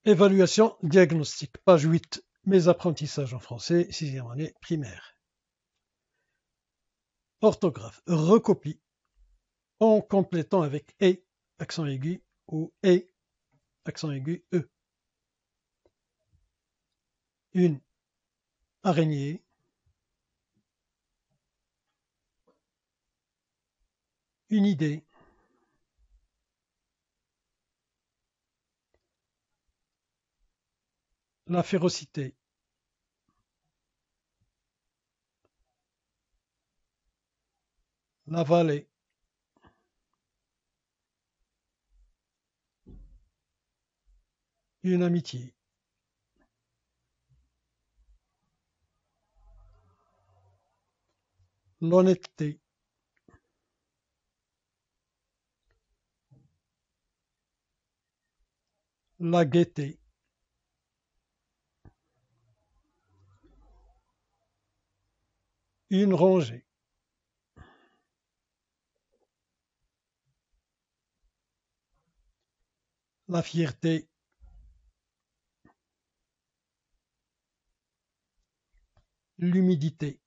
Évaluation diagnostique, page 8. Mes apprentissages en français, sixième année primaire. Orthographe, recopie en complétant avec et, accent aigu, ou et, accent aigu, e. Une araignée, une idée, la férocité, la vallée, une amitié, l'honnêteté, la gaieté, une rangée, la fierté, l'humidité,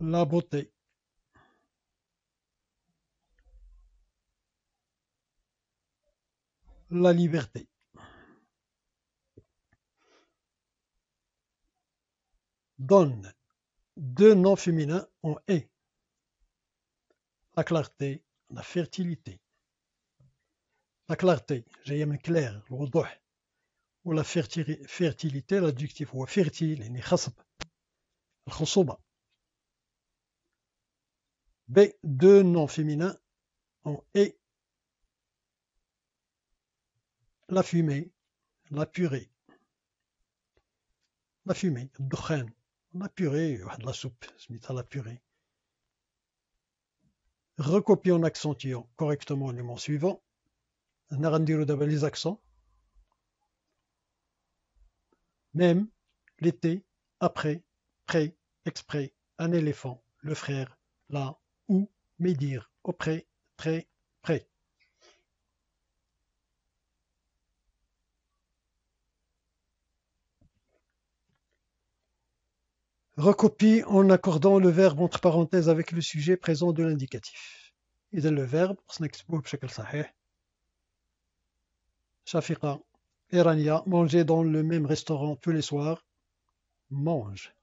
la beauté, la liberté. Donne deux noms féminins en et. La clarté, la fertilité. La clarté, جاية clair, الوضوح. ولا fertilité, l'adjectif هو fertile يعني خصب. الخصوبة. B, deux noms féminins en et. La fumée, la purée. La fumée, الدخان. La purée, la soupe, سميتها la purée. Recopie en accentuant correctement les mots suivants. On a d'abord les accents. Même, l'été, après, près, exprès, un éléphant, le frère, là, où, médire, auprès, très, près. Recopie en accordant le verbe entre parenthèses avec le sujet présent de l'indicatif. إذا le verbe نكتبوه بشكل صحيح. شفيقة et Rania manger dans le même restaurant tous les soirs. Mange.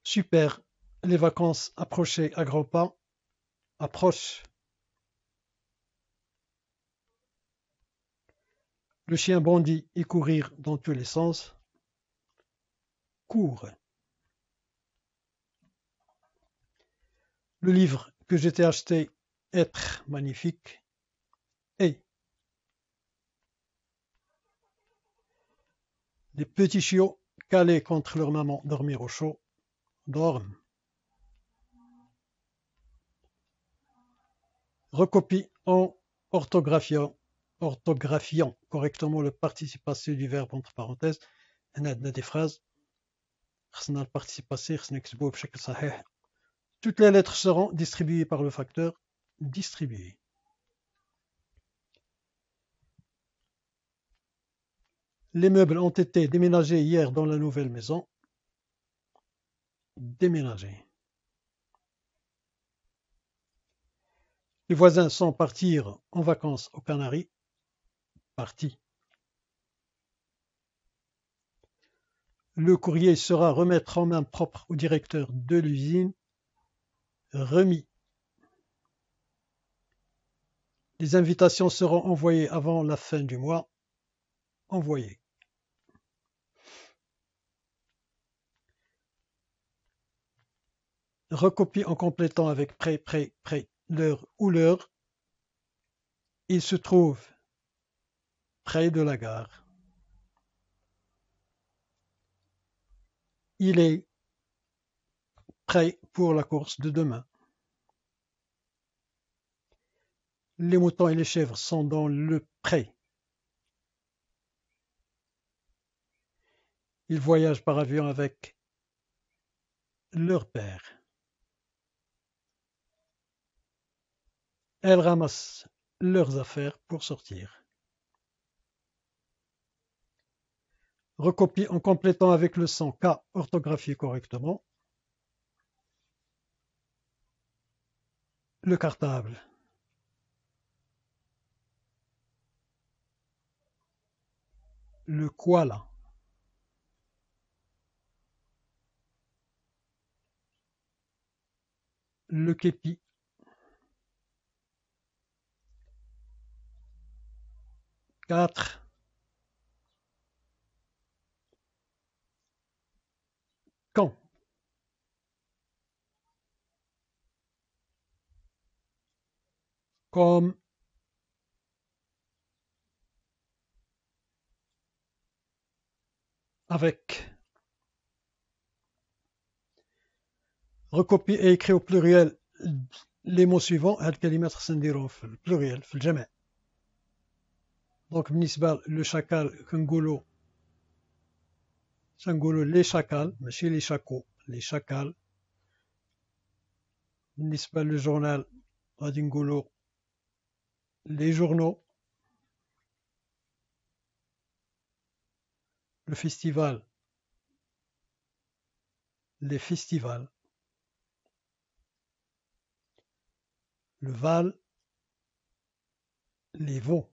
Super. Les vacances approchaient à grands pas. Approche. Le chien bondit et courir dans tous les sens. Court. Le livre que je t'ai acheté, être magnifique. Et. Les petits chiots calés contre leur maman dormir au chaud. Dorment. Recopie en orthographiant correctement le participe passé du verbe entre parenthèses. On a des phrases. خصنا le participe passé خصنا نكتبوه بشكل صحيح. Toutes les lettres seront distribuées par le facteur distribuer. Les meubles ont été déménagés hier dans la nouvelle maison. Déménager. Les voisins sont partir en vacances aux Canaries. Parti. Le courrier sera remettre en main propre au directeur de l'usine. Remis. Les invitations seront envoyées avant la fin du mois. Envoyé. Recopie en complétant avec près, près, près, l'heure ou l'heure. Il se trouve près de la gare. Il est prêt pour la course de demain. Les moutons et les chèvres sont dans le pré. Ils voyagent par avion avec leur père. Elles ramassent leurs affaires pour sortir. Recopie en complétant avec le son K orthographié correctement. Le cartable. Le koala. Le képi. Quatre. Quand. Comme. Avec. Recopie et écrit au pluriel les mots suivants. هاد الكلمات خصنا نديروهم في البلوريال في الجمع. دونك بالنسبة للشاكال كنقولو لي شاكال ماشي لي شاكو لي شاكال. بالنسبة للجورنال غادي نقولو لي جورنaux. Le festival, les festivals. Le Val, les veaux.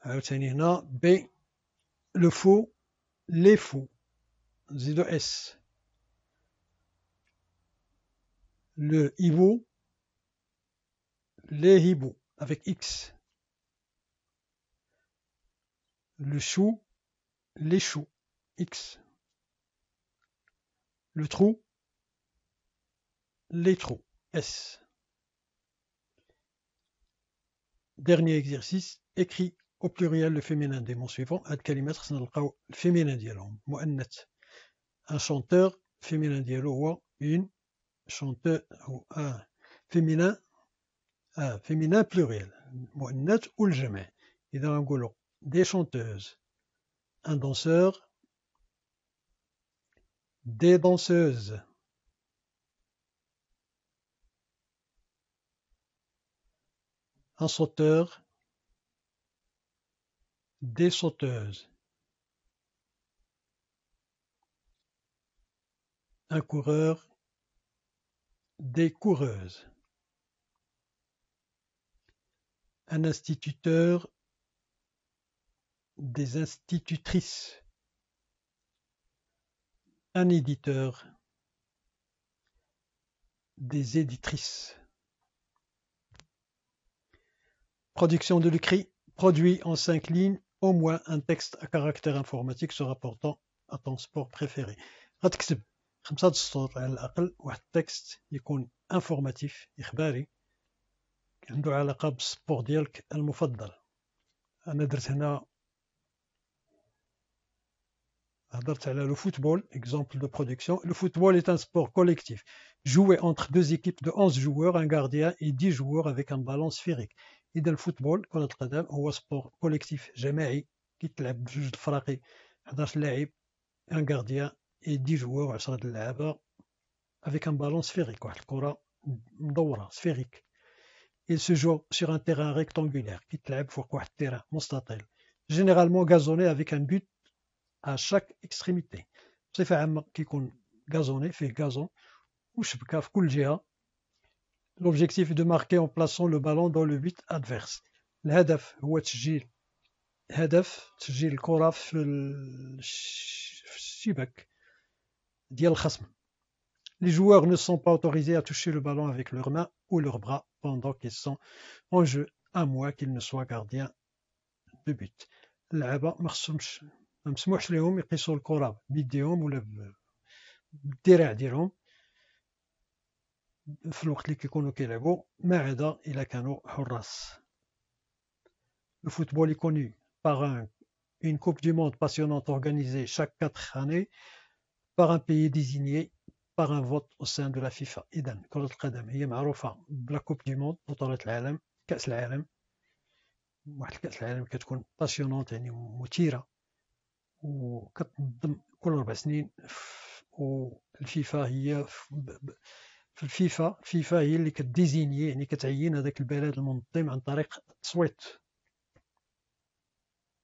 عاوتاني هنا B, le faux, les fous. زيدو S. Le hibou, les hiboux avec X. Le chou, les choux, X. Le trou, les trous, S. Dernier exercice, écrit au pluriel le féminin des mots suivants. هاد الكلمات خصنا نلقاو الفيمينا ديالهم مؤنث. Un chanteur féminin ديالو هو une chanteuse أو un féminin pluriel مؤنث والجمع. إذا غنقولو des chanteuses, un danseur, des danseuses. Un sauteur, des sauteuses. Un coureur, des coureuses. Un instituteur, des institutrices. Un éditeur, des éditrices. Production de l'écrit, produit en 5 lignes au moins un texte à caractère informatique se rapportant à ton sport préféré. غتكتب 5 سطور على الأقل واحد التكست يكون انفورماتيف إخباري عنده علاقة بالسبور ديالك المفضل. أنا درت هنا هضرت على le football, exemple de production. Le football est un sport collectif joué entre deux équipes de 11 joueurs, un gardien et 10 joueurs avec un ballon sphérique. إذا الفوتبول كرة القدم هو سبور كوليكتيف جماعي كيتلعب بجوج الفراقي 11 لاعب un gardien et 10 joueurs 10 اللعابة avec un ballon sphérique واحد الكرة مدورة sphérique. Il se joue sur un terrain rectangulaire كيتلعب فوق واحد التيران مستطيل généralement gazonné avec un but à chaque extrémité. بصفة عامة كيكون gazonné فيه gazon وشبكة في كل جهة. L'objectif est de marquer en plaçant le ballon dans le but adverse. الهدف هو تسجيل الكرة في الشباك ديال الخصم. Les joueurs ne sont pas autorisés à toucher le ballon avec leurs mains ou leurs bras pendant qu'ils sont en jeu, à moins qu'ils ne soient gardiens de but. اللعابة ما مسموحش لهم يقيسوا الكرة بيديهم ولا بالدراع ديالهم في الوقت اللي كيكونوا كيلعبوا ما عدا إلا كانوا حراس. Le football est connu par une coupe du monde passionnante organisée chaque 4 années par un pays désigné par un vote au sein de la FIFA. إذن كرة القدم هي معروفة بلا كوب دي موند بطولة العالم كأس العالم. واحد كأس العالم كتكون باسيونونت يعني مثيرة وكتنظم كل 4 سنين والفيفا هي في الفيفا هي اللي كديزيني يعني كتعين هذاك البلد المنظم عن طريق التصويت